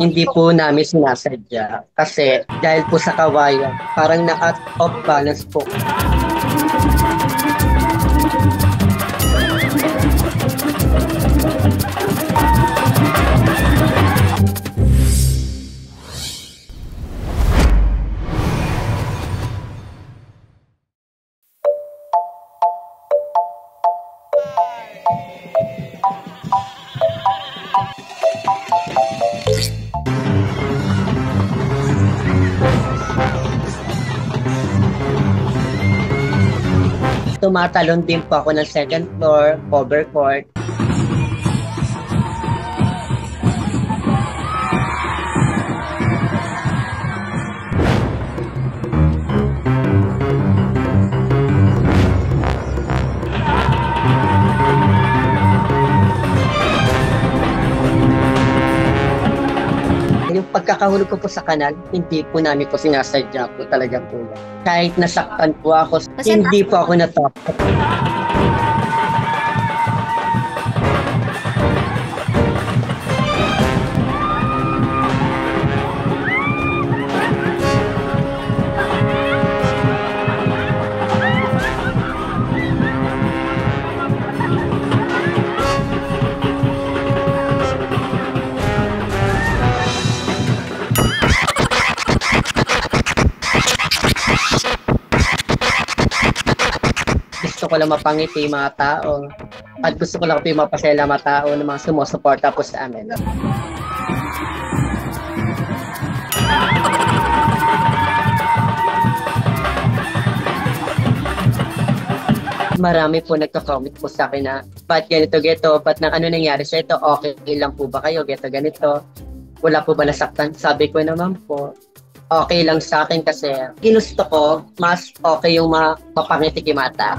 Hindi po namin sinasadya kasi dahil po sa kawayan, parang na-out of balance po. Tumatalon din po ako ng second floor, cover court. Yung pagkakahulog ko po sa kanal, hindi po namin po sinasadya po talaga po. Kahit nasaktan po ako, hindi po ako natakot. Gusto ko lang mapangiti yung mga tao at gusto ko lang po yung mapasaya mga tao ng mga sumusuporta po sa amin. Marami po nagka-comment po sa akin na ba't ganito, ba't ano nangyari sa ito, okay lang po ba kayo, ganito, wala po ba nasaktan? Sabi ko naman po, okay lang sa akin kasi ginusto ko, mas okay yung mapangiti kay mata.